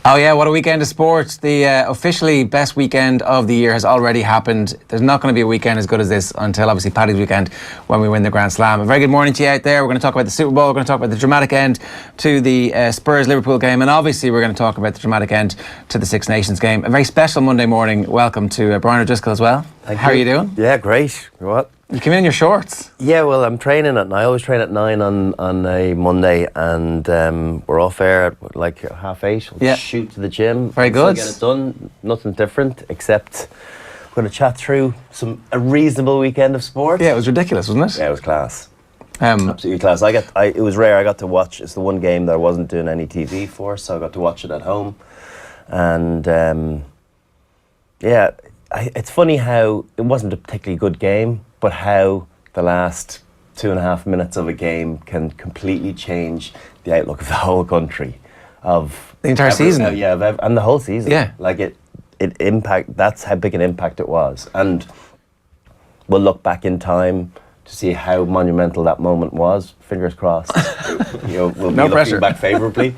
Oh yeah, what a weekend of sport. The officially best weekend of the year has already happened. There's not going to be a weekend as good as this until obviously Paddy's weekend when we win the Grand Slam. A very good morning to you out there. We're going to talk about the Super Bowl. We're going to talk about the dramatic end to the Spurs-Liverpool game, and obviously we're going to talk about the dramatic end to the Six Nations game. A very special Monday morning. Welcome to Brian O'Driscoll as well. How are you doing? Yeah, great. What? You came in your shorts. Yeah, well, I'm training I always train at 9 on a Monday, and we're off air at like 8:30. We'll shoot to the gym. Very good. Get it done. Nothing different, except we're going to chat through a reasonable weekend of sport. Yeah, it was ridiculous, wasn't it? Yeah, it was class. Absolutely class. It was rare. I got to watch. It's the one game that I wasn't doing any TV for, so I got to watch it at home. And it's funny how it wasn't a particularly good game, but how the last 2.5 minutes of a game can completely change the outlook of the whole country, of the entire season. And the whole season. Yeah, like it impact. That's how big an impact it was, and we'll look back in time to see how monumental that moment was. Fingers crossed. We'll be looking back favourably.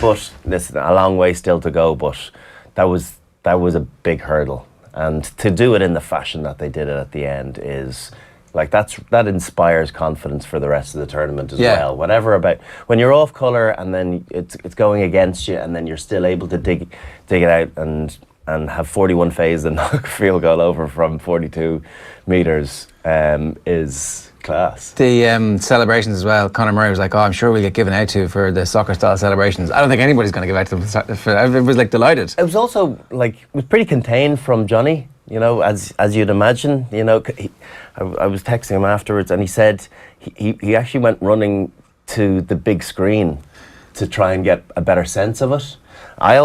But listen, a long way still to go. But that was a big hurdle. And to do it in the fashion that they did it at the end is like that inspires confidence for the rest of the tournament as well. Whatever about when you're off colour and then it's going against you, and then you're still able to dig it out and have 41 phases and knock a field goal over from 42 metres is class. The celebrations as well. Conor Murray was like, "Oh, I'm sure we'll get given out to for the soccer style celebrations." I don't think anybody's going to give out to them. It was like delighted. It was also like it was pretty contained from Johnny. You know, as you'd imagine. You know, I was texting him afterwards, and he said he actually went running to the big screen to try and get a better sense of it. I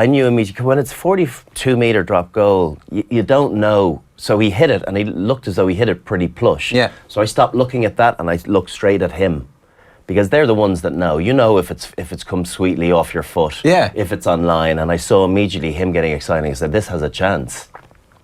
knew immediately when it's 42-metre drop goal, you don't know. So he hit it, and he looked as though he hit it pretty plush. Yeah. So I stopped looking at that, and I looked straight at him, because they're the ones that know. You know if it's come sweetly off your foot. Yeah. If it's on line, and I saw immediately him getting excited. He said, "This has a chance,"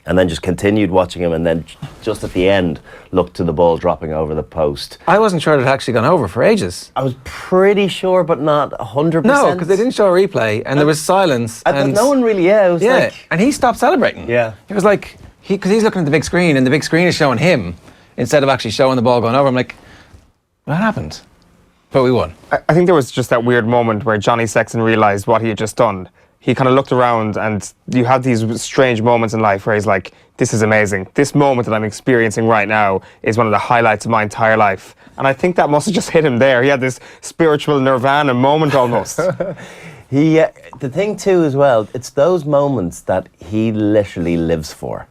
and then just continued watching him, and then just at the end looked to the ball dropping over the post. I wasn't sure it had actually gone over for ages. I was pretty sure, but not 100%. No, because they didn't show a replay, and there was silence. And no one really. It was like, and he stopped celebrating. Yeah. It was like because he's looking at the big screen, and the big screen is showing him instead of actually showing the ball going over. I'm like, what happened? But we won. I think there was just that weird moment where Johnny Sexton realised what he had just done. He kind of looked around, and you have these strange moments in life where he's like, this is amazing. This moment that I'm experiencing right now is one of the highlights of my entire life. And I think that must have just hit him there. He had this spiritual nirvana moment almost. The thing too as well, it's those moments that he literally lives for.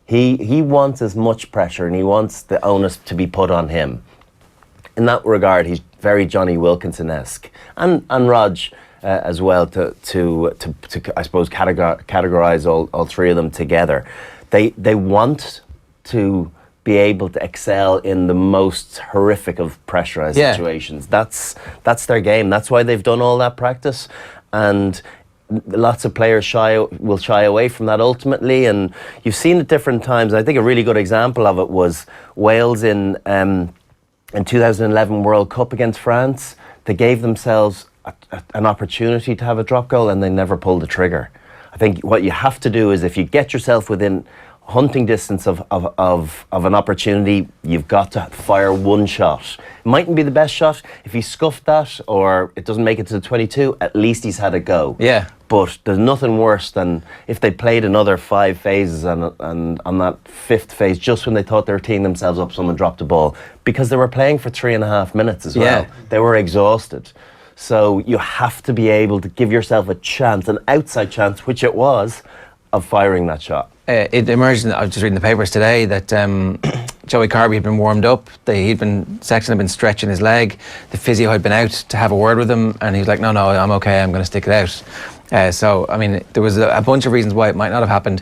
He wants as much pressure, and he wants the onus to be put on him. In that regard, he's very Johnny Wilkinson-esque, and Rog as well. To I suppose categorize all three of them together. They want to be able to excel in the most horrific of pressurized situations. That's their game. That's why they've done all that practice, and lots of players will shy away from that ultimately, and you've seen it different times. I think a really good example of it was Wales in 2011 World Cup against France. They gave themselves an opportunity to have a drop goal, and they never pulled the trigger. I think what you have to do is, if you get yourself within hunting distance of an opportunity, you've got to fire one shot. It mightn't be the best shot. If he scuffed that or it doesn't make it to the 22, at least he's had a go. Yeah. But there's nothing worse than if they played another 5 phases and on that 5th phase, just when they thought they were teeing themselves up, someone dropped the ball, because they were playing for 3.5 minutes as well. They were exhausted. So you have to be able to give yourself a chance, an outside chance, which it was, of firing that shot. It emerged, I was just reading the papers today, that Joey Carby had been warmed up. Sexton had been stretching his leg. The physio had been out to have a word with him, and he was like, no, I'm okay, I'm going to stick it out. So, I mean, there was a bunch of reasons why it might not have happened.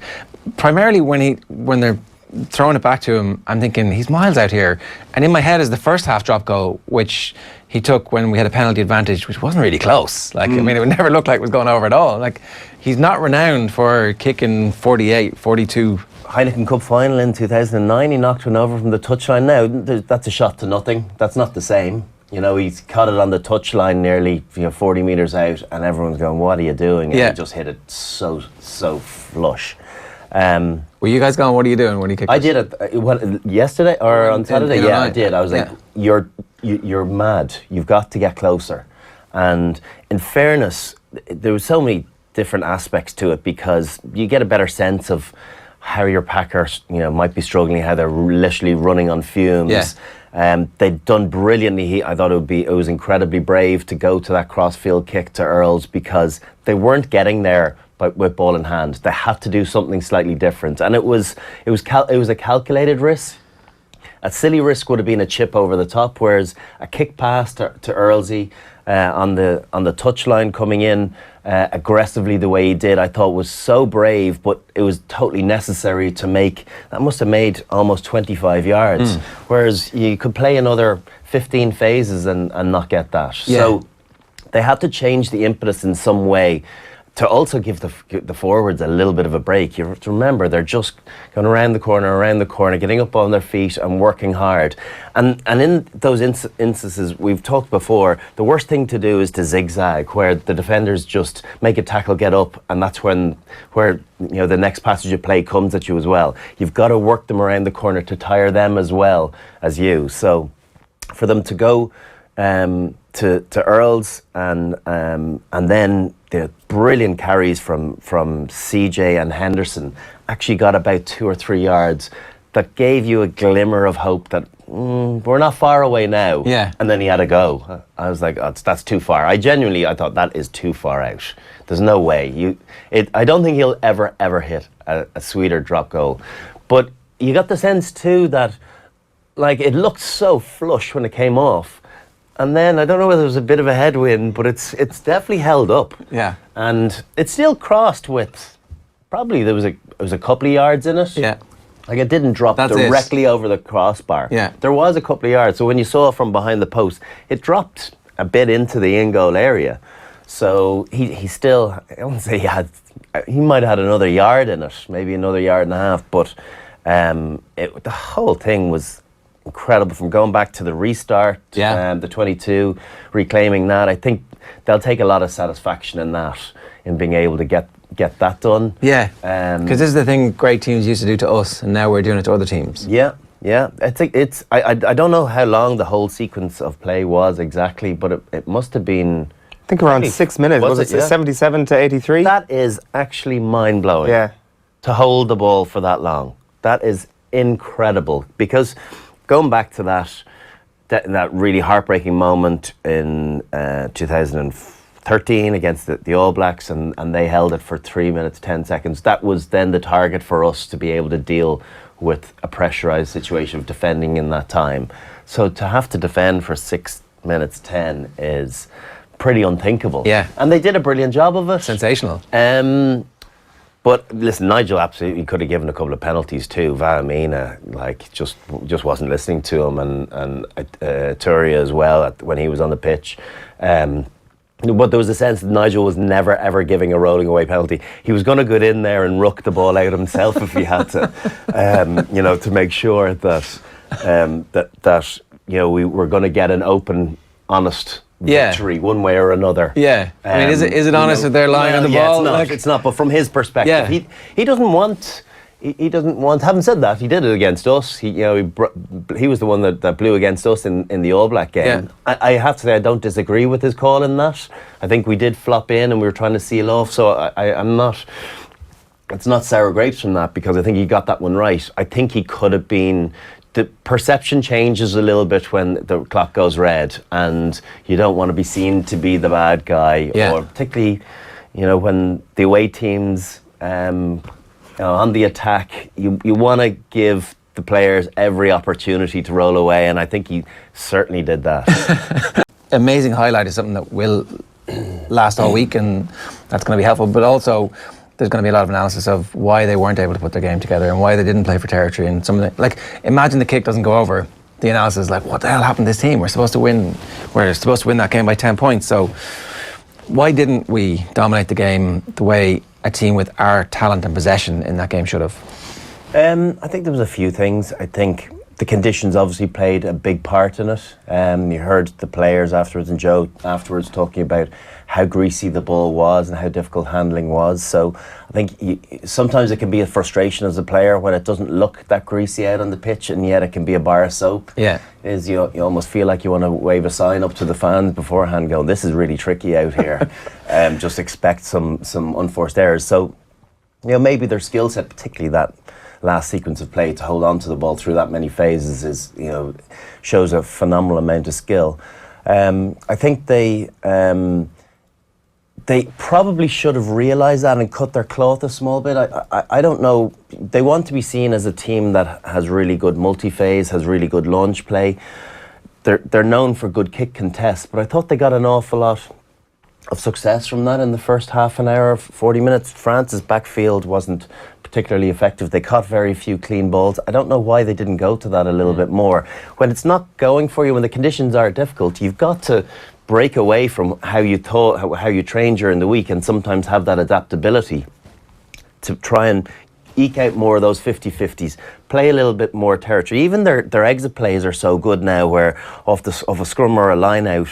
Primarily when they're throwing it back to him, I'm thinking, he's miles out here. And in my head is the first half drop goal, which he took when we had a penalty advantage, which wasn't really close. Like, I mean, it would never look like it was going over at all. Like, he's not renowned for kicking 48, 42. Heineken Cup final in 2009, he knocked one over from the touchline. Now, that's a shot to nothing. That's not the same. You know, he's caught it on the touchline nearly 40 metres out, and everyone's going, what are you doing? And Yeah. he just hit it so flush. Were you guys going, what are you doing when you kicked I it? did it yesterday or on Saturday. in Yeah, I online. did. I was like, you're mad. You've got to get closer. And in fairness, there was so many different aspects to it, because you get a better sense of how your packers, might be struggling, how they're literally running on fumes. Yeah. They'd done brilliantly. I thought it was incredibly brave to go to that crossfield kick to Earls, because they weren't getting there with ball in hand. They had to do something slightly different, and it was a calculated risk. A silly risk would have been a chip over the top, whereas a kick pass to Earlsy on the touchline coming in aggressively the way he did, I thought was so brave, but it was totally necessary to make. That must have made almost 25 yards, whereas you could play another 15 phases and not get that. Yeah. So they had to change the impetus in some way to also give the forwards a little bit of a break. You have to remember, they're just going around the corner, getting up on their feet and working hard. And in those instances, we've talked before, the worst thing to do is to zigzag, where the defenders just make a tackle, get up, and that's where the next passage of play comes at you as well. You've got to work them around the corner to tire them as well as you. So for them to go to Earls and then the brilliant carries from CJ and Henderson actually got about 2 or 3 yards that gave you a glimmer of hope that we're not far away now. Yeah. And then he had a go. I was like, that's too far. I thought that is too far out. There's no way. I don't think he'll ever hit a sweeter drop goal. But you got the sense too that, like, it looked so flush when it came off. And then, I don't know whether it was a bit of a headwind, but it's definitely held up. Yeah. And it still crossed with, probably there was a couple of yards in it. Yeah. Like, it didn't drop That's directly over the crossbar. Yeah. There was a couple of yards. So when you saw it from behind the post, it dropped a bit into the in-goal area. So he still, I wouldn't say he might have had another yard in it, maybe another yard and a half, but the whole thing was incredible, from going back to the restart, the 22, reclaiming that. I think they'll take a lot of satisfaction in that, in being able to get that done. Yeah, because this is the thing great teams used to do to us, and now we're doing it to other teams. Yeah. I think I don't know how long the whole sequence of play was exactly, but it must have been, I think around 6 minutes. Was it Yeah. 77 to 83? That is actually mind-blowing. Yeah. To hold the ball for that long. That is incredible, because going back to that really heartbreaking moment in 2013 against the All Blacks, and they held it for 3 minutes, 10 seconds. That was then the target for us to be able to deal with a pressurised situation of defending in that time. So to have to defend for 6 minutes 10 is pretty unthinkable. Yeah. And they did a brilliant job of it. Sensational. But listen, Nigel absolutely could have given a couple of penalties too. Valamina, like, just wasn't listening to him, and Turia as well when he was on the pitch. But there was a sense that Nigel was never ever giving a rolling away penalty. He was going to get in there and ruck the ball out himself if he had to, to make sure that we were going to get an open, honest victory one way or another. Yeah. I mean, is it honest that they're lying on the ball? It's not. But from his perspective, he doesn't want. He doesn't want. Having said that, he did it against us. He was the one that blew against us in the All Black game. Yeah. I have to say, I don't disagree with his call in that. I think we did flop in and we were trying to seal off. So I'm not. It's not sour grapes from that, because I think he got that one right. I think he could have been. The perception changes a little bit when the clock goes red, and you don't want to be seen to be the bad guy, or particularly, when the away teams on the attack, you want to give the players every opportunity to roll away, and I think he certainly did that. Amazing highlight is something that will last all week, and that's going to be helpful. But also, there's going to be a lot of analysis of why they weren't able to put their game together and why they didn't play for territory. And some of the, like, imagine the kick doesn't go over. The analysis is like, what the hell happened to this team? We're supposed to win that game by 10 points. So why didn't we dominate the game the way a team with our talent and possession in that game should have? I think there was a few things. I think The conditions obviously played a big part in it. You heard the players afterwards and Joe afterwards talking about how greasy the ball was and how difficult handling was. So I think sometimes it can be a frustration as a player when it doesn't look that greasy out on the pitch, and yet it can be a bar of soap. Yeah. You almost feel like you want to wave a sign up to the fans beforehand going, this is really tricky out here. Just expect some unforced errors. So, maybe their skill set, particularly that last sequence of play to hold on to the ball through that many phases is, shows a phenomenal amount of skill. I think they probably should have realised that and cut their cloth a small bit. I don't know. They want to be seen as a team that has really good multi-phase, has really good launch play. They're known for good kick contests, but I thought they got an awful lot of success from that in the first half an hour, 40 minutes. France's backfield wasn't particularly effective. They caught very few clean balls. I don't know why they didn't go to that a little bit more. When it's not going for you, when the conditions are difficult, you've got to break away from how you thought, how you trained during the week, and sometimes have that adaptability to try and eke out more of those 50-50s, play a little bit more territory. Even their exit plays are so good now, where off a scrum or a line out,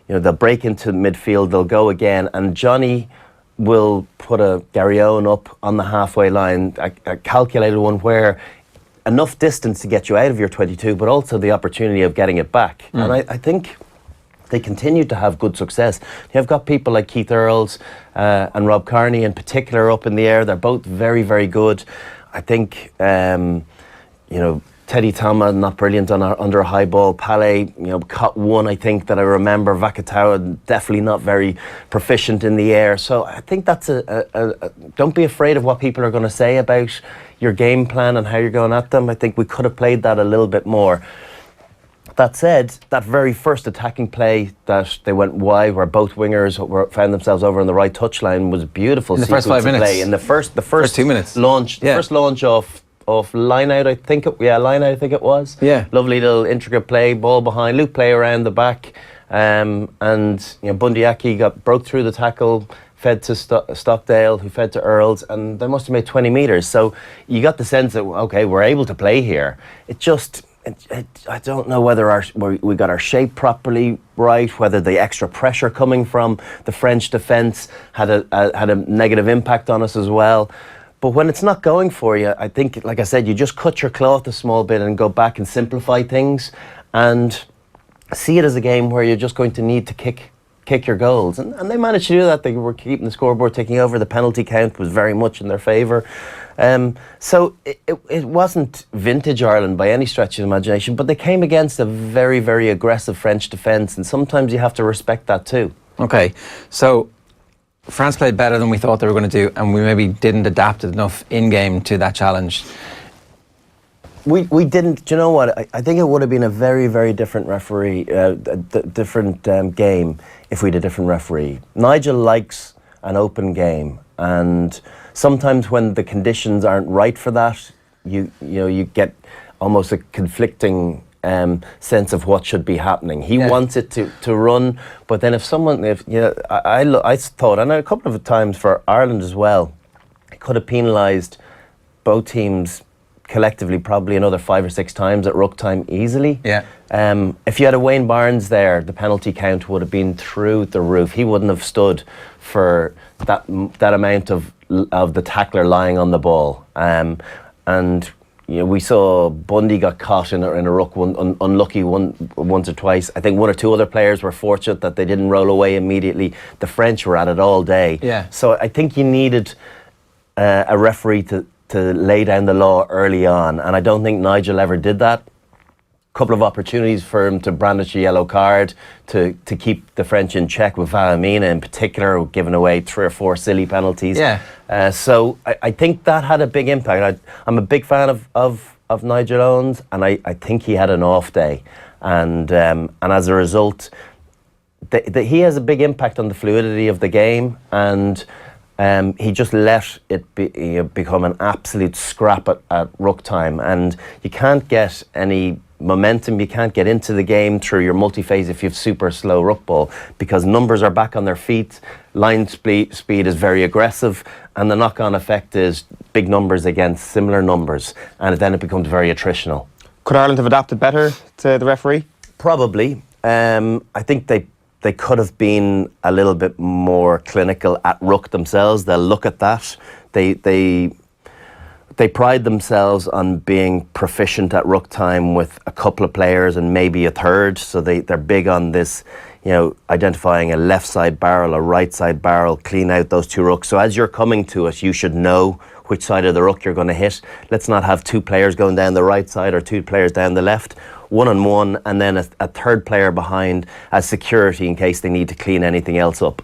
they'll break into midfield, they'll go again, and Johnny will put a Gary Owen up on the halfway line, a calculated one where enough distance to get you out of your 22, but also the opportunity of getting it back. And I think they continue to have good success. You've got people like Keith Earls and Rob Carney in particular up in the air. They're both very, very good. I think, Teddy Tama, not brilliant under a high ball. Palais, caught one, I think, that I remember. Vakatawa, definitely not very proficient in the air. So I think that's don't be afraid of what people are going to say about your game plan and how you're going at them. I think we could have played that a little bit more. That said, that very first attacking play that they went wide, where both wingers found themselves over on the right touchline, was a beautiful sequence first 5 minutes. Play. In the first 2 minutes launch, the first launch off line out, I think it was. Yeah. Lovely little intricate play, ball behind, loop play around the back, and Bundyaki broke through the tackle, fed to Stockdale, who fed to Earls, and they must have made 20 metres. So you got the sense that, okay, we're able to play here. I don't know whether we got our shape properly right, whether the extra pressure coming from the French defence had a negative impact on us as well. But when it's not going for you, I think, like I said, you just cut your cloth a small bit and go back and simplify things and see it as a game where you're just going to need to kick your goals. And they managed to do that. They were keeping the scoreboard ticking over. The penalty count was very much in their favour. So it wasn't vintage Ireland by any stretch of the imagination, but they came against a very, very aggressive French defence, and sometimes you have to respect that too. Okay, so France played better than we thought they were going to do, and we maybe didn't adapt enough in-game to that challenge. We didn't. Do you know what? I think it would have been a very, very different referee, different game if we had a different referee. Nigel likes an open game, and sometimes when the conditions aren't right for that, you get almost a conflicting sense of what should be happening. He wants it to run, but then I thought, and a couple of times for Ireland as well, it could have penalised both teams collectively probably another 5 or 6 times at ruck time easily. Yeah. If you had a Wayne Barnes there, the penalty count would have been through the roof. He wouldn't have stood for that amount of the tackler lying on the ball. And we saw Bundy got caught in a ruck, unlucky once or twice. I think 1 or 2 other players were fortunate that they didn't roll away immediately. The French were at it all day. Yeah. So I think you needed a referee to lay down the law early on, and I don't think Nigel ever did that. A couple of opportunities for him to brandish a yellow card to keep the French in check, with Valamina in particular giving away 3 or 4 silly penalties. Yeah. So I think that had a big impact. I'm a big fan of Nigel Owens, and I think he had an off day, and as a result, he has a big impact on the fluidity of the game, and he just let it become an absolute scrap at ruck time, and you can't get any momentum, you can't get into the game through your multi-phase if you have super slow ruck ball, because numbers are back on their feet, line speed is very aggressive, and the knock-on effect is big numbers against similar numbers, and then it becomes very attritional. Could Ireland have adapted better to the referee? Probably. I think they could have been a little bit more clinical at ruck themselves. They'll look at that. They pride themselves on being proficient at ruck time with a couple of players and maybe a third. So they're big on this, identifying a left side barrel, a right side barrel, clean out those two rucks. So as you're coming to it, you should know which side of the ruck you're going to hit. Let's not have two players going down the right side or two players down the left. 1-on-1, and then a third player behind as security in case they need to clean anything else up.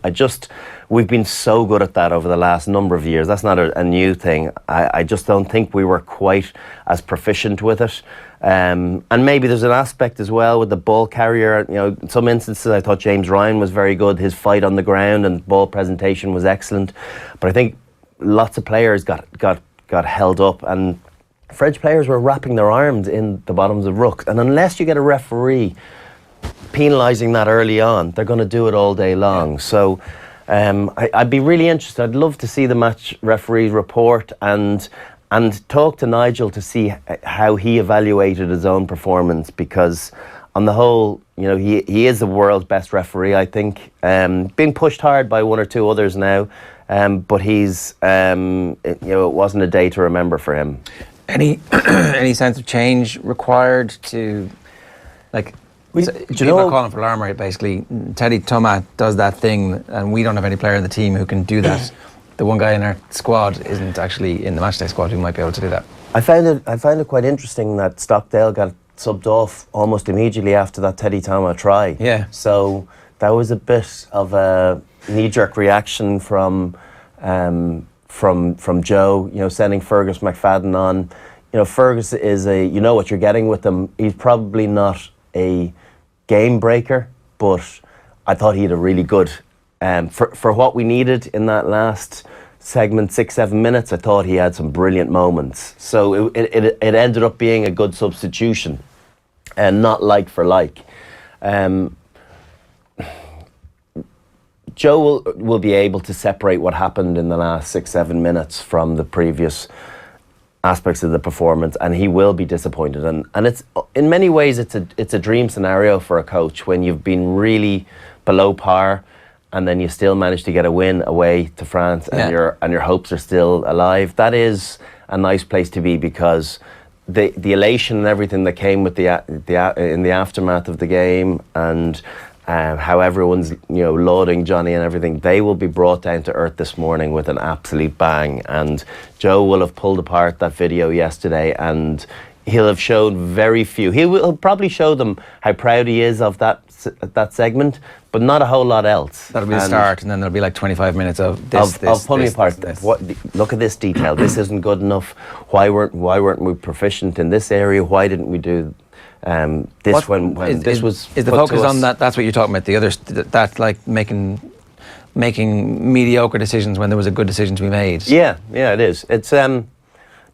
We've been so good at that over the last number of years. That's not a new thing. I just don't think we were quite as proficient with it. And maybe there's an aspect as well with the ball carrier. In some instances I thought James Ryan was very good. His fight on the ground and ball presentation was excellent. But I think lots of players got held up, and French players were wrapping their arms in the bottoms of rucks, and unless you get a referee penalising that early on, they're going to do it all day long. So I'd be really interested. I'd love to see the match referee report and talk to Nigel to see how he evaluated his own performance, because on the whole, he is the world's best referee, I think. Being pushed hard by one or two others now, but he's it wasn't a day to remember for him. Any sense of change required to, people are calling for Larmour basically. Teddy Thomas does that thing, and we don't have any player in the team who can do that. The one guy in our squad isn't actually in the matchday squad who might be able to do that. I found it quite interesting that Stockdale got subbed off almost immediately after that Teddy Thomas try. Yeah. So that was a bit of a knee-jerk reaction from Joe, sending Fergus McFadden on. Fergus is what you're getting with him. He's probably not a game breaker, but I thought he had a really good, for what we needed in that last segment, 6-7 minutes, I thought he had some brilliant moments. So it ended up being a good substitution, and not like for like. Joe will be able to separate what happened in the last 6-7 minutes from the previous aspects of the performance, and he will be disappointed. And it's, in many ways, it's a dream scenario for a coach when you've been really below par, and then you still manage to get a win away to France, and your hopes are still alive. That is a nice place to be, because the elation and everything that came with in the aftermath of the game, and how everyone's lauding Johnny and everything, they will be brought down to earth this morning with an absolute bang. And Joe will have pulled apart that video yesterday, and he'll have shown very few. He'll probably show them how proud he is of that segment, but not a whole lot else. That'll be the start, and then there'll be like 25 minutes of this. Of pulling apart. Look at this detail. This isn't good enough. Why weren't we proficient in this area? Why didn't we do this when this was? Is the focus on that? That's what you're talking about. The others, that like making mediocre decisions when there was a good decision to be made. Yeah, it is. It's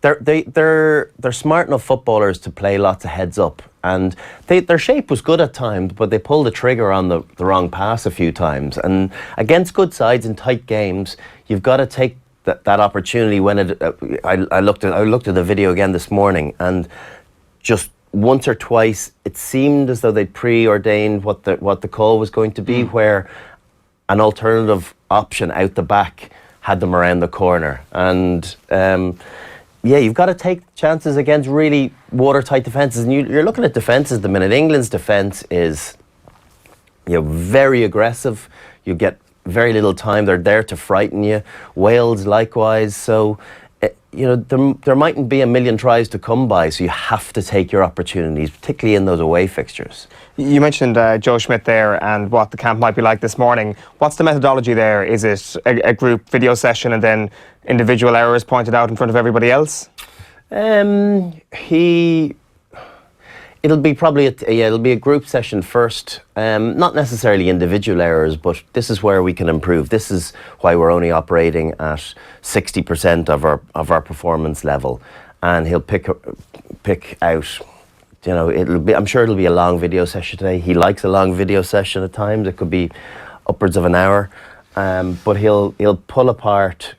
they're smart enough footballers to play lots of heads up, and their shape was good at times, but they pulled the trigger on the wrong pass a few times. And against good sides in tight games, you've got to take that opportunity. When I looked at the video again this morning, and just once or twice it seemed as though they'd preordained what the call was going to be, where an alternative option out the back had them around the corner. And you've got to take chances against really watertight defences. And you're looking at defences at the minute. England's defence is very aggressive. You get very little time. They're there to frighten you. Wales likewise. So there mightn't be a million tries to come by, so you have to take your opportunities, particularly in those away fixtures. You mentioned Joe Schmidt there and what the camp might be like this morning. What's the methodology there? Is it a group video session and then individual errors pointed out in front of everybody else? It'll be a group session first. Not necessarily individual errors, but this is where we can improve. This is why we're only operating at 60% of our performance level, and he'll pick out. I'm sure it'll be a long video session today. He likes a long video session at times. It could be upwards of an hour, but he'll pull apart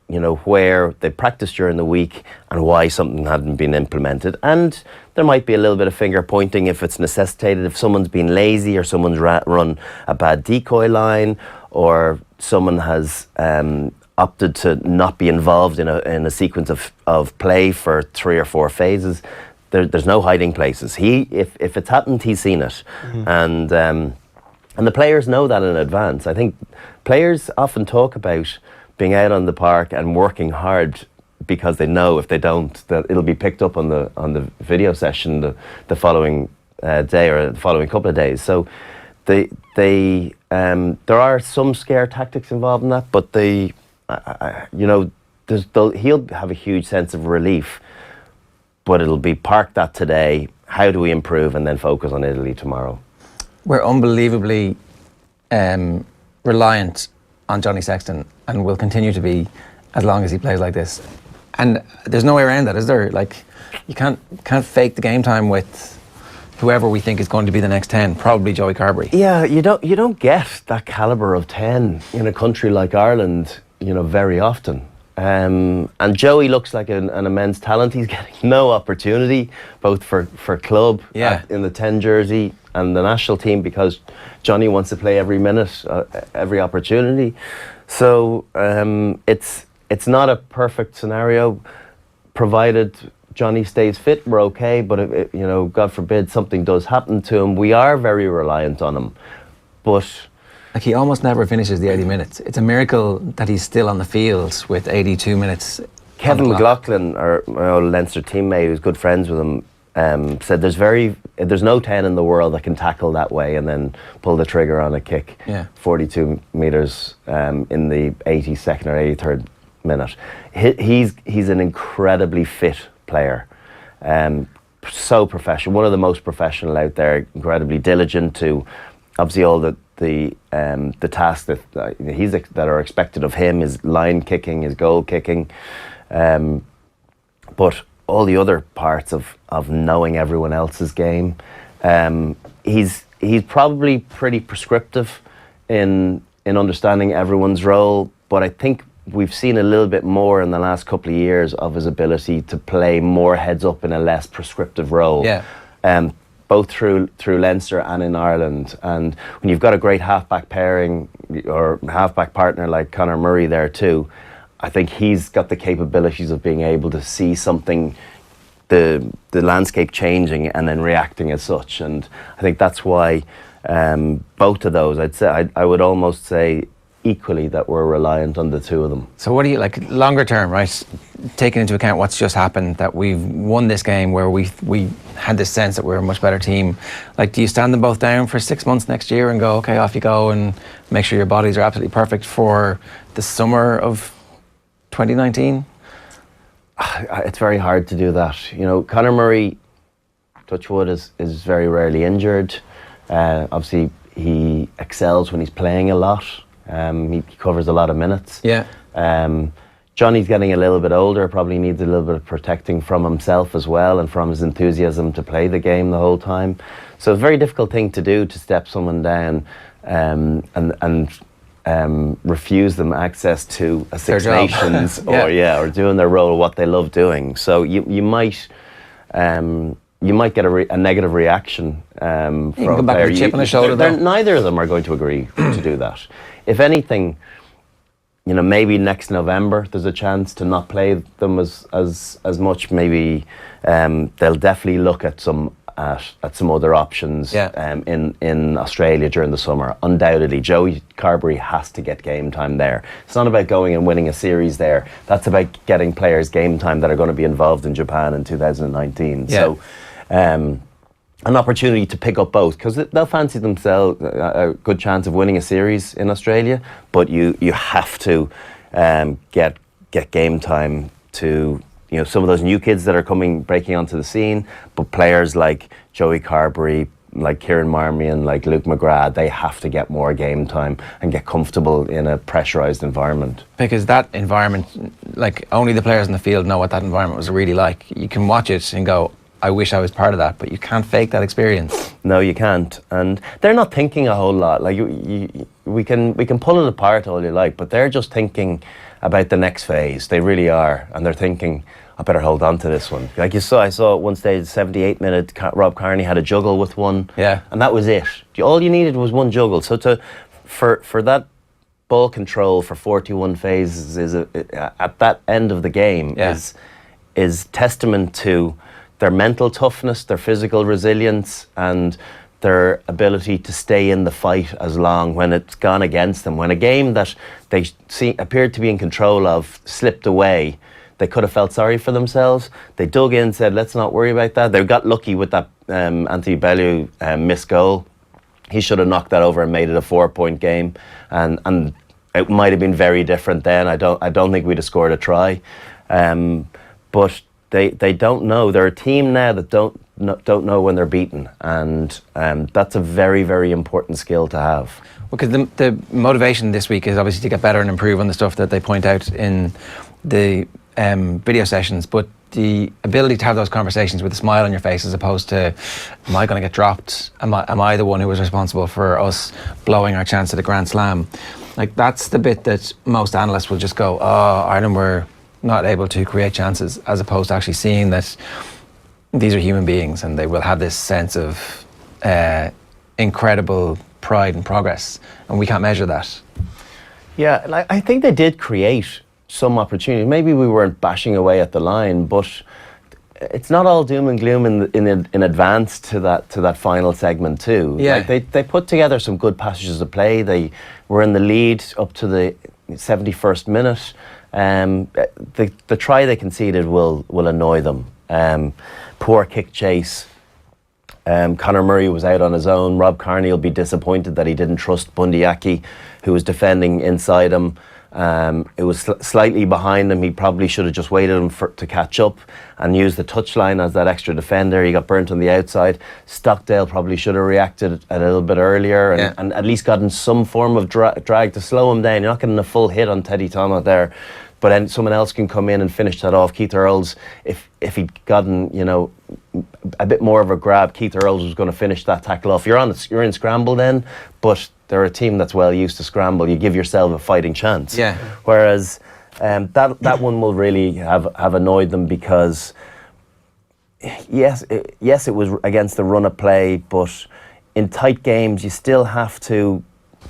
where they practiced during the week and why something hadn't been implemented. And there might be a little bit of finger pointing if it's necessitated, if someone's been lazy or someone's run a bad decoy line, or someone has opted to not be involved in a sequence of play for 3 or 4 phases. There's no hiding places. If it's happened, he's seen it. And the players know that in advance. I think players often talk about being out on the park and working hard because they know if they don't, that it'll be picked up on the video session the following day or the following couple of days. So there are some scare tactics involved in that, but he'll have a huge sense of relief. But it'll be park that today. How do we improve, and then focus on Italy tomorrow? We're unbelievably reliant on Johnny Sexton, and will continue to be as long as he plays like this. And there's no way around that, is there? Like, you can't fake the game time with whoever we think is going to be the next 10, probably Joey Carberry. Yeah, you don't get that calibre of 10 in a country like Ireland, very often. And Joey looks like an immense talent. He's getting no opportunity, both for club in the 10 jersey and the national team, because Johnny wants to play every minute, every opportunity. So it's not a perfect scenario, provided Johnny stays fit. We're okay, but if, God forbid something does happen to him, we are very reliant on him. But like, he almost never finishes the 80 minutes. It's a miracle that he's still on the field with 82 minutes. Kevin McLaughlin, my old Leinster teammate who's good friends with him, said there's no 10 in the world that can tackle that way and then pull the trigger on a kick 42 metres in the 82nd or 83rd minute. He's an incredibly fit player, so professional, one of the most professional out there, incredibly diligent to obviously all the tasks that are expected of him, his line kicking, his goal kicking, but all the other parts of knowing everyone else's game. He's probably pretty prescriptive in understanding everyone's role, but I think we've seen a little bit more in the last couple of years of his ability to play more heads up in a less prescriptive role. Both through Leinster and in Ireland. And when you've got a great halfback pairing or halfback partner like Conor Murray there too, I think he's got the capabilities of being able to see something, the landscape changing, and then reacting as such. And I think that's why both of those, I would almost say equally, that we're reliant on the two of them. So what do you, like, longer term, right, taking into account what's just happened, that we've won this game where we had this sense that we're a much better team, like, do you stand them both down for 6 months next year and go, okay, off you go, and make sure your bodies are absolutely perfect for the summer of 2019? It's very hard to do that. Conor Murray, touch wood, is very rarely injured. Obviously he excels when he's playing a lot. He covers a lot of minutes. Johnny's getting a little bit older, probably needs a little bit of protecting from himself as well, and from his enthusiasm to play the game the whole time. So it's a very difficult thing to do, to step someone down and refuse them access to a Six Nations or doing their role, what they love doing. So you might get a negative reaction from you can come back with a chip on the shoulder. Neither of them are going to agree to do that. If anything, maybe next November there's a chance to not play them as much. Maybe they'll definitely look at some other options in Australia during the summer. Undoubtedly, Joey Carberry has to get game time there. It's not about going and winning a series there. That's about getting players game time that are going to be involved in Japan in 2019. So an opportunity to pick up both, because they'll fancy themselves a good chance of winning a series in Australia, but you have to get game time to some of those new kids that are breaking onto the scene, but players like Joey Carberry, like Kieran Marmion, like Luke McGrath, they have to get more game time and get comfortable in a pressurised environment. Because that environment, like, only the players in the field know what that environment was really like. You can watch it and go, I wish I was part of that, but you can't fake that experience. No, you can't. And they're not thinking a whole lot. Like, we can pull it apart all you like, but they're just thinking about the next phase. They really are, and they're thinking, I better hold on to this one. Like I saw at one stage, 78 minute, Rob Kearney had a juggle with one, and that was it. All you needed was one juggle. So for that ball control for 41 phases at that end of the game is testament to their mental toughness, their physical resilience, and their ability to stay in the fight as long when it's gone against them. When a game that they appeared to be in control of slipped away, they could have felt sorry for themselves. They dug in, said, let's not worry about that. They got lucky with that Anthony Bellew missed goal. He should have knocked that over and made it a 4-point game. And it might have been very different then. I don't think we'd have scored a try. But they don't know. They're a team now that don't know when they're beaten, and that's a very, very important skill to have. Because the motivation this week is obviously to get better and improve on the stuff that they point out in the video sessions, but the ability to have those conversations with a smile on your face, as opposed to, am I going to get dropped? Am I the one who was responsible for us blowing our chance at a Grand Slam? Like, that's the bit that most analysts will just go, oh, Ireland were not able to create chances, as opposed to actually seeing that these are human beings and they will have this sense of incredible pride and progress, and we can't measure that. Yeah, and I think they did create some opportunity. Maybe we weren't bashing away at the line, but it's not all doom and gloom in advance to that final segment too. Yeah. Like they put together some good passages of play. They were in the lead up to the 71st minute. The try they conceded will annoy them. Poor kick chase. Conor Murray was out on his own. Rob Kearney will be disappointed that he didn't trust Bundyaki, who was defending inside him. It was slightly behind him. He probably should have just waited him to catch up and used the touchline as that extra defender. He got burnt on the outside. Stockdale probably should have reacted a little bit earlier and at least gotten some form of drag to slow him down. You're not getting a full hit on Teddy Thomas there, but then someone else can come in and finish that off. Keith Earls, if he'd gotten a bit more of a grab, Keith Earls was going to finish that tackle off. You're in scramble then, but they're a team that's well used to scramble. You give yourself a fighting chance. Yeah. Whereas that one will really have annoyed them, because yes, it was against the run of play, but in tight games you still have to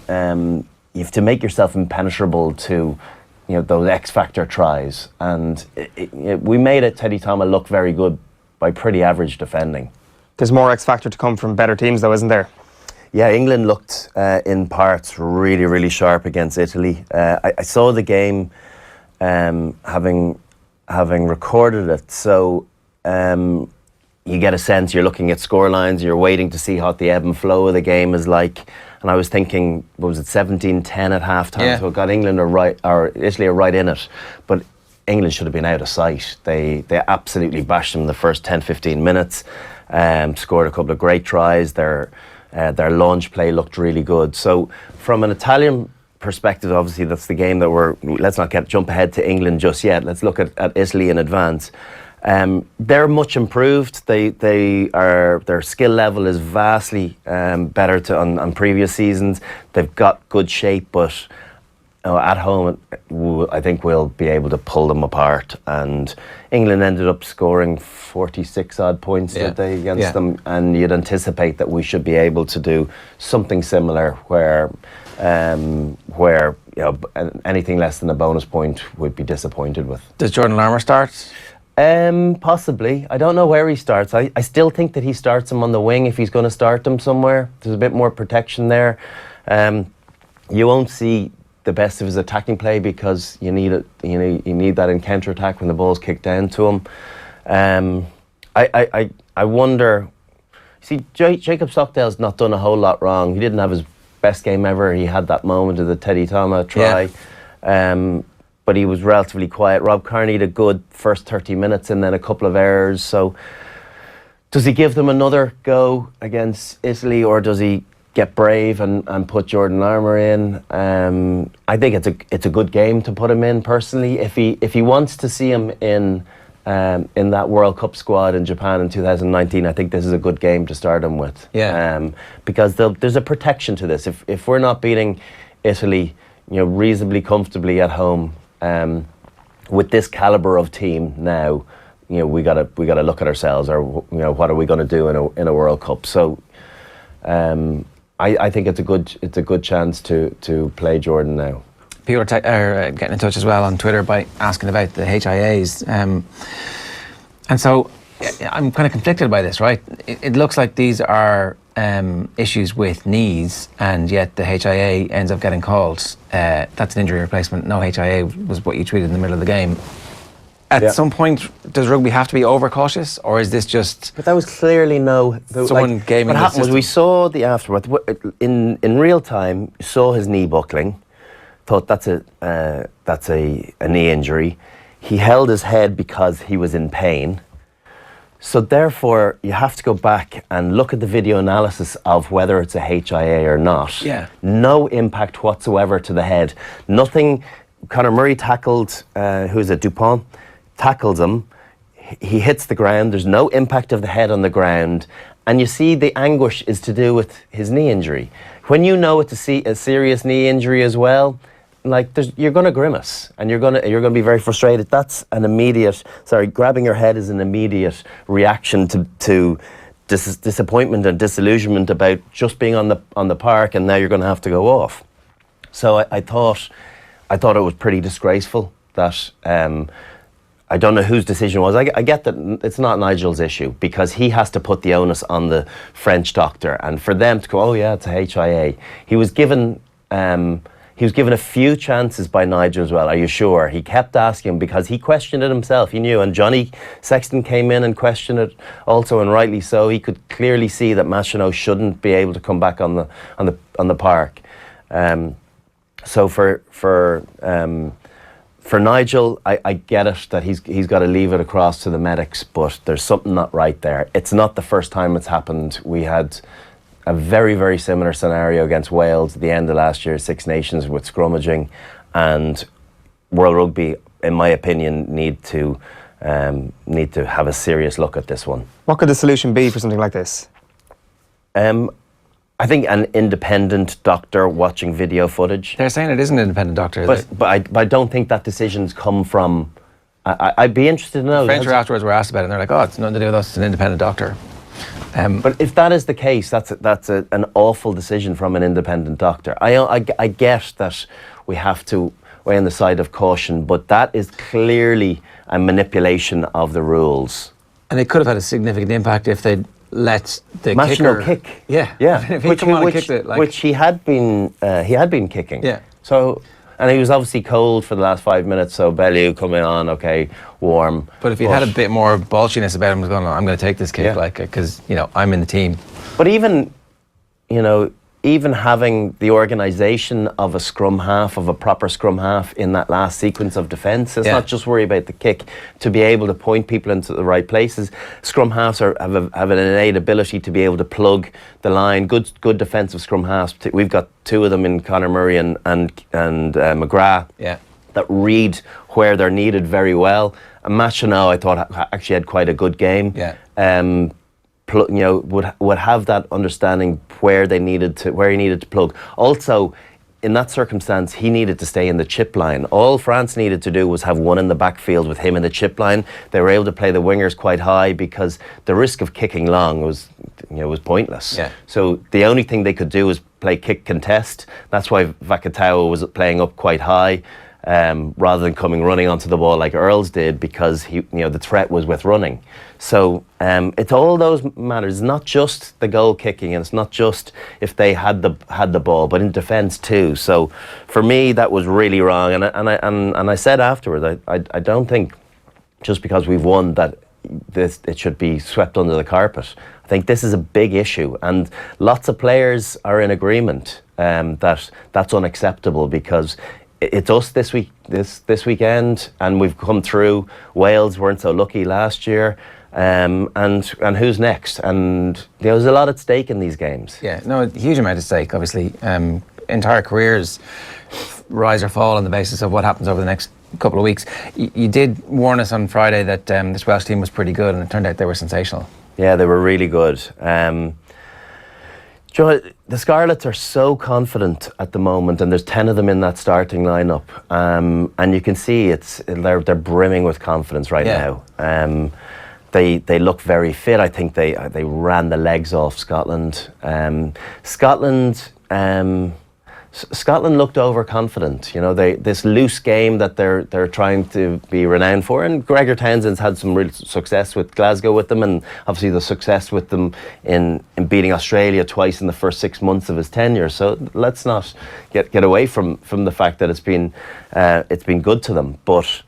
make yourself impenetrable to those X factor tries, and we made it Teddy Thomas look very good by pretty average defending. There's more X factor to come from better teams though, isn't there? Yeah, England looked in parts really, really sharp against Italy. I saw the game having recorded it, so you get a sense, you're looking at score lines, you're waiting to see what the ebb and flow of the game is like. And I was thinking, what was it, 17-10 at halftime? Yeah. So it got England or Italy are right in it. But England should have been out of sight. They absolutely bashed them the first 10-15 minutes. Scored a couple of great tries. Their launch play looked really good. So from an Italian perspective, obviously that's the game that let's not jump ahead to England just yet. Let's look at Italy in advance. They're much improved. Their skill level is vastly better on previous seasons. They've got good shape, but at home, I think we'll be able to pull them apart. And England ended up scoring 46 odd points against them, and you'd anticipate that we should be able to do something similar, where anything less than a bonus point would be disappointed with. Does Jordan Larmour start? Possibly. I don't know where he starts. I still think that he starts him on the wing if he's going to start him somewhere. There's a bit more protection there. You won't see the best of his attacking play, because you need it. You need that in counter attack when the ball's kicked down to him. I wonder. See, Jacob Stockdale's not done a whole lot wrong. He didn't have his best game ever. He had that moment of the Teddy Thomas try. Yeah. But he was relatively quiet. Rob Kearney had a good first 30 minutes and then a couple of errors. So does he give them another go against Italy, or does he get brave and put Jordan Larmour in? I think it's a good game to put him in personally. If he wants to see him in that World Cup squad in Japan in 2019, I think this is a good game to start him with. Yeah. Because there's a protection to this. If we're not beating Italy, reasonably comfortably at home, with this caliber of team now, we got to look at ourselves, or what are we going to do in a World Cup? So I think it's a good chance to play Jordan now. People are getting in touch as well on Twitter by asking about the HIAs, and so I'm kind of conflicted by this. Right, it looks like these are issues with knees, and yet the HIA ends up getting called. That's an injury replacement. No HIA was what you tweeted in the middle of the game. At some point, does rugby have to be overcautious, or is this just? But that was clearly someone gaming. What happened was we saw the aftermath in real time. Saw his knee buckling, thought that's a knee injury. He held his head because he was in pain. So therefore, you have to go back and look at the video analysis of whether it's a HIA or not. Yeah. No impact whatsoever to the head. Nothing. Conor Murray tackled. Who's it? Dupont. Tackles him, he hits the ground, there's no impact of the head on the ground, and you see the anguish is to do with his knee injury. When you know it's a serious knee injury as well, you're going to grimace, and you're going to be very frustrated. That's an immediate, grabbing your head is an immediate reaction to disappointment and disillusionment about just being on the park, and now you're going to have to go off. So I thought it was pretty disgraceful that I don't know whose decision it was. I get that it's not Nigel's issue, because he has to put the onus on the French doctor, and for them to go, oh yeah, it's a HIA. He was given a few chances by Nigel as well. Are you sure? He kept asking him because he questioned it himself. He knew, and Johnny Sexton came in and questioned it also, and rightly so. He could clearly see that Machenaud shouldn't be able to come back on the park. So for Nigel, I get it that he's got to leave it across to the medics, but there's something not right there. It's not the first time it's happened. We had a very, very similar scenario against Wales at the end of last year, Six Nations, with scrummaging, and World Rugby, in my opinion, need to have a serious look at this one. What could the solution be for something like this? I think an independent doctor watching video footage. They're saying it is an independent doctor. But I don't think that decision's come from. I'd be interested to know. The French afterwards were asked about it, and they're like, "Oh, it's nothing to do with us. It's an independent doctor." But if that is the case, that's an awful decision from an independent doctor. I get that we have to weigh on the side of caution, but that is clearly a manipulation of the rules. And it could have had a significant impact if they'd let the Machenaud kicker kick. Yeah. If he'd come on and kicked it, which he had been kicking. Yeah. So, and he was obviously cold for the last 5 minutes, so Bellew coming on, okay, warm. But if he had a bit more bolshiness about him, going, I'm going to take this kick, because I'm in the team. But even having the organisation of a scrum half, of a proper scrum half in that last sequence of defence, it's not just worry about the kick, to be able to point people into the right places. Scrum halves have an innate ability to be able to plug the line. Good defensive scrum halves. We've got two of them in Conor Murray and McGrath that read where they're needed very well. And Machenaud, I thought, actually had quite a good game. Would have that understanding where he needed to plug. Also, in that circumstance, he needed to stay in the chip line. All France needed to do was have one in the backfield with him in the chip line. They were able to play the wingers quite high because the risk of kicking long was pointless. Yeah. So the only thing they could do was play kick contest. That's why Vakatawa was playing up quite high, rather than coming running onto the ball like Earls did, because the threat was with running. So it's all those matters. It's not just the goal kicking, and it's not just if they had the ball, but in defence too. So for me, that was really wrong. And I said afterwards, I don't think just because we've won that it should be swept under the carpet. I think this is a big issue, and lots of players are in agreement that that's unacceptable, because it's us this weekend, and we've come through. Wales weren't so lucky last year, and who's next? And there's a lot at stake in these games. Yeah, no, a huge amount at stake. Obviously, entire careers rise or fall on the basis of what happens over the next couple of weeks. You did warn us on Friday that this Welsh team was pretty good, and it turned out they were sensational. Yeah, they were really good. Joe, the Scarlets are so confident at the moment, and there's 10 of them in that starting lineup, and you can see they're brimming with confidence right now. They look very fit. I think they ran the legs off Scotland. Scotland looked overconfident. You know, this loose game that they're trying to be renowned for. And Gregor Townsend's had some real success with Glasgow with them, and obviously the success with them in beating Australia twice in the first 6 months of his tenure. So let's not get away from the fact that it's been good to them. But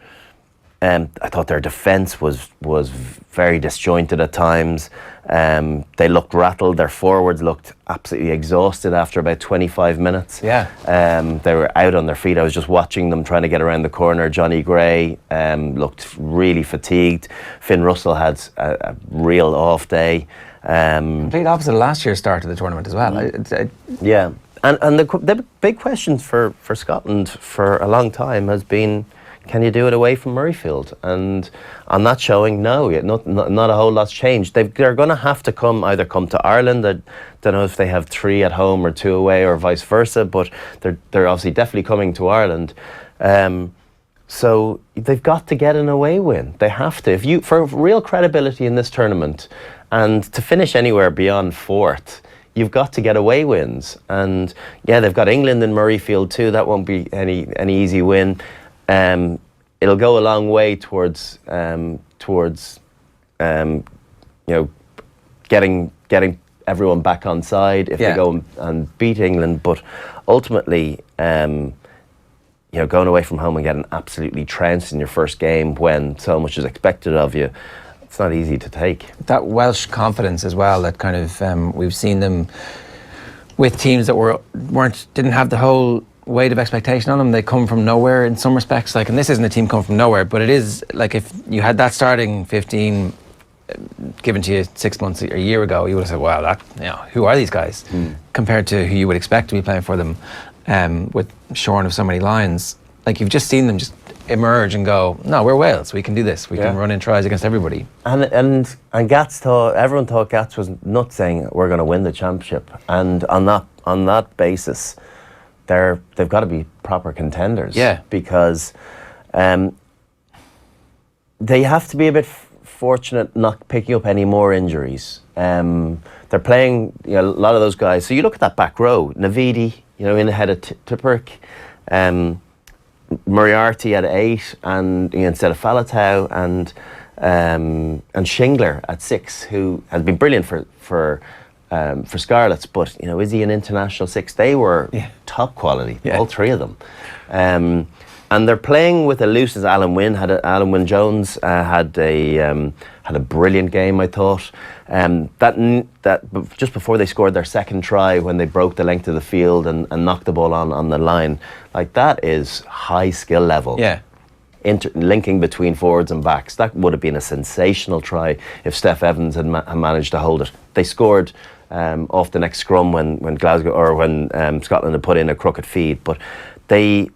I thought their defence was very disjointed at times. They looked rattled. Their forwards looked absolutely exhausted after about 25 minutes. Yeah. They were out on their feet. I was just watching them trying to get around the corner. Johnny Gray looked really fatigued. Finn Russell had a real off day. Complete opposite of last year's start of the tournament as well. Yeah. And the big question for Scotland for a long time has been, can you do it away from Murrayfield? And on that showing, no, not a whole lot's changed. They're going to have to either come to Ireland. I don't know if they have 3 at home or 2 away or vice versa, but they're obviously definitely coming to Ireland. So they've got to get an away win. They have to. For real credibility in this tournament, and to finish anywhere beyond 4th, you've got to get away wins. And yeah, they've got England in Murrayfield too. That won't be any easy win. It'll go a long way towards getting everyone back on side if they go and beat England. But ultimately, going away from home and getting absolutely trounced in your first game when so much is expected of you, it's not easy to take. That Welsh confidence as well, that kind of we've seen them with teams that didn't have the whole weight of expectation on them. They come from nowhere in some respects, and this isn't a team come from nowhere, but it is like if you had that starting 15 given to you 6 months, a year ago, you would have said, wow, who are these guys compared to who you would expect to be playing for them, with shorn of so many lines. Like, you've just seen them just emerge and go, no, we're Wales, we can do this, we can run in tries against everybody. And everyone thought Gats was nuts, saying we're going to win the championship, and on that basis they've got to be proper contenders. Yeah, because they have to be a bit fortunate not picking up any more injuries. They're playing a lot of those guys. So you look at that back row, Navidi, in ahead of Tipuric, Moriarty at 8, and instead of Falatau, and Shingler at 6, who has been brilliant for Scarlets, but is he an international 6? They were top quality, all 3 of them, and they're playing with a loose as Alan Wynne Jones had a brilliant game, I thought. That just before they scored their second try, when they broke the length of the field and knocked the ball on the line, like, that is high skill level. Yeah. Linking between forwards and backs. That would have been a sensational try if Steph Evans had managed to hold it. They scored off the next scrum when Glasgow or when Scotland had put in a crooked feed, but they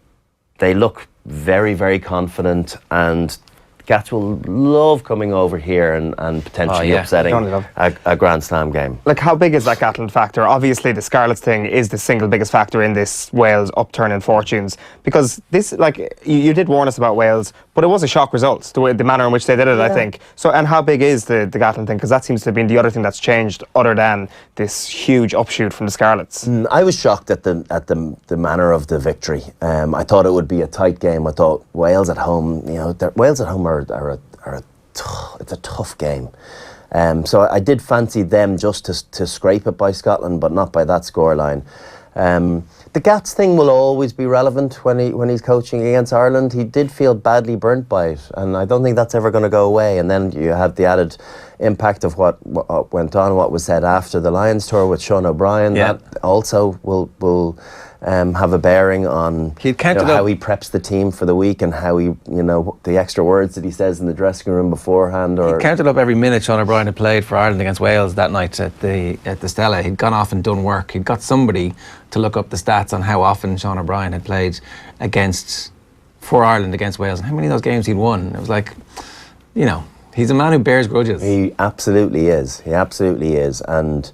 look very, very confident, and Gats will love coming over here and potentially upsetting a Grand Slam game. Like, how big is that Gatland factor? Obviously, the Scarlets thing is the single biggest factor in this Wales upturn in fortunes, because this, like, you did warn us about Wales, but it was a shock result, the manner in which they did it, I think. So, and how big is the Gatland thing? Because that seems to have been the other thing that's changed, other than this huge upshoot from the Scarlets. I was shocked at the manner of the victory. I thought it would be a tight game. I thought Wales at home, Wales at home it's a tough game. So I did fancy them just to scrape it by Scotland, but not by that scoreline. The Gats thing will always be relevant when he's coaching against Ireland. He did feel badly burnt by it, and I don't think that's ever going to go away. And then you have the added impact of what went on, what was said after the Lions tour with Sean O'Brien. That also will have a bearing on how he preps the team for the week, and how he, the extra words that he says in the dressing room beforehand. Or he counted up every minute Sean O'Brien had played for Ireland against Wales that night at the Stella. He'd gone off and done work. He'd got somebody to look up the stats on how often Sean O'Brien had played for Ireland against Wales, and how many of those games he'd won. It was like, he's a man who bears grudges. He absolutely is. And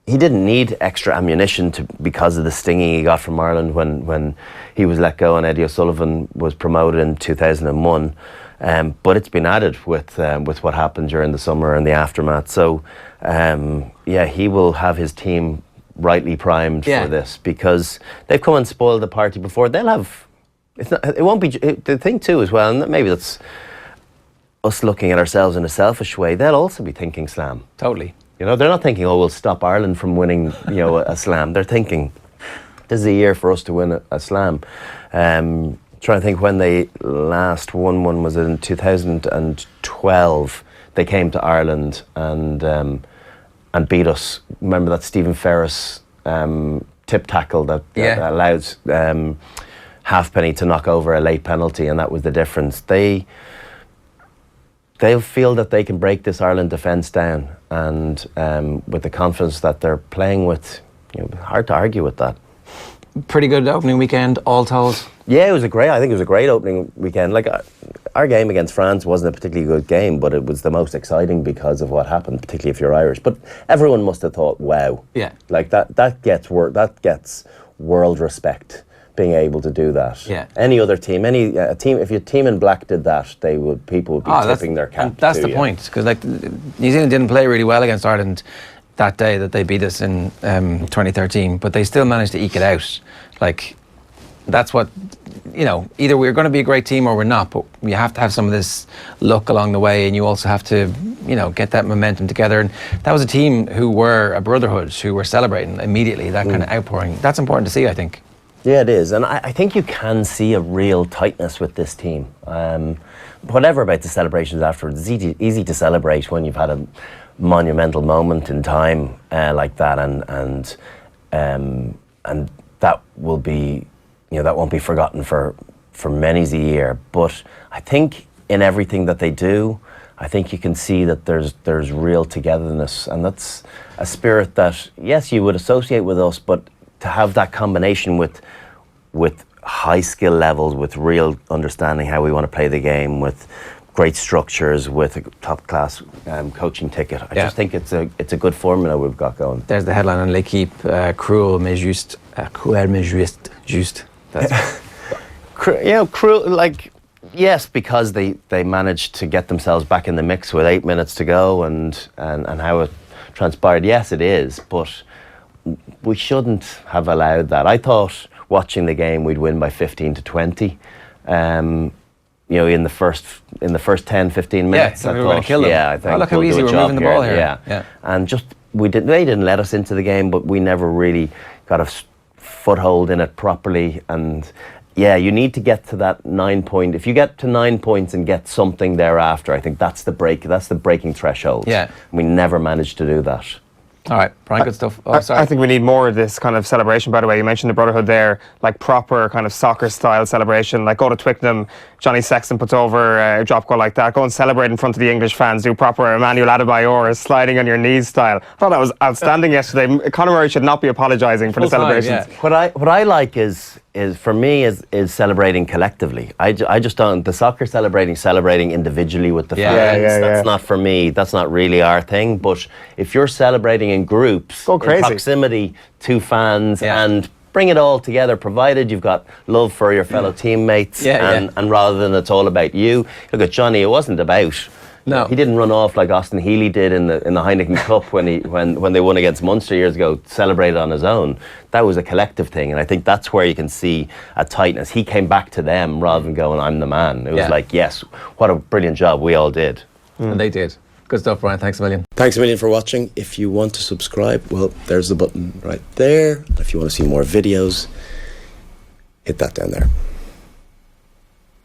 he didn't need extra ammunition because of the stinging he got from Ireland when he was let go and Eddie O'Sullivan was promoted in 2001. But it's been added with what happened during the summer and the aftermath. So, he will have his team rightly primed for this, because they've come and spoiled the party before. They'll have. It won't be the thing too as well, and maybe that's us looking at ourselves in a selfish way. They'll also be thinking slam. Totally. You know, they're not thinking, oh, we'll stop Ireland from winning, a slam. They're thinking, this is a year for us to win a slam. Trying to think when they last won one, was it in 2012? They came to Ireland and beat us. Remember that Stephen Ferris tip tackle that allowed Halfpenny to knock over a late penalty, and that was the difference. They'll feel that they can break this Ireland defence down, and with the confidence that they're playing with, hard to argue with that. Pretty good opening weekend, all told. Yeah, I think it was a great opening weekend. Like, our game against France wasn't a particularly good game, but it was the most exciting because of what happened, particularly if you're Irish. But everyone must have thought, wow. Yeah. Like, that gets world respect, being able to do that. Yeah. Any other team, team, if your team in black did that, people would be tipping their cap. And that's the point, because New Zealand didn't play really well against Ireland that day that they beat us in 2013, but they still managed to eke it out. Like, that's what, either we're going to be a great team or we're not, but you have to have some of this luck along the way, and you also have to, get that momentum together. And that was a team who were a brotherhood, who were celebrating immediately, that kind of outpouring. That's important to see, I think. Yeah, it is. And I think you can see a real tightness with this team. Whatever about the celebrations afterwards, it's easy to celebrate when you've had a monumental moment in time like that, and that will be, that won't be forgotten for many's a year. But I think in everything that they do, I think you can see that there's real togetherness, and that's a spirit that, yes, you would associate with us, but to have that combination with high skill levels, with real understanding how we want to play the game, with great structures, with a top class coaching ticket. I just think it's a good formula we've got going. There's the headline on L'Équipe, cruel mais juste, cruel mais juste. That's cruel, like, yes, because they managed to get themselves back in the mix with 8 minutes to go, and how it transpired. Yes, it is, but we shouldn't have allowed that. I thought watching the game we'd win by 15-20. In the first 10-15 minutes. Yeah, we were going to kill them. Yeah, I think. Oh, look how easy we're moving the ball here. Yeah. And just they didn't let us into the game, but we never really got a foothold in it properly. And yeah, you need to get to that 9 point. If you get to 9 points and get something thereafter, I think that's the breaking threshold. Yeah. We never managed to do that. All right, Brian, good stuff. Oh, sorry. I think we need more of this kind of celebration, by the way. You mentioned the brotherhood there, like proper kind of soccer-style celebration. Like, go to Twickenham, Johnny Sexton puts over a drop goal like that. Go and celebrate in front of the English fans. Do proper Emmanuel Adebayor sliding on your knees style. I thought that was outstanding yesterday. Conor Murray should not be apologising for the celebrations. Yeah. What I like is for me is celebrating collectively. I just don't. The soccer celebrating individually with the fans. That's not for me. That's not really our thing. But if you're celebrating in groups, go crazy. In proximity to fans, and bring it all together, provided you've got love for your fellow teammates, and rather than it's all about you. Look at Johnny. It wasn't about. No, he didn't run off like Austin Healy did in the Heineken Cup when they won against Munster years ago. Celebrated on his own. That was a collective thing, and I think that's where you can see a tightness. He came back to them rather than going, "I'm the man." It was like, yes, what a brilliant job we all did, and they did. Good stuff, Brian. Thanks a million. Thanks a million for watching. If you want to subscribe, well, there's the button right there. If you want to see more videos, hit that down there.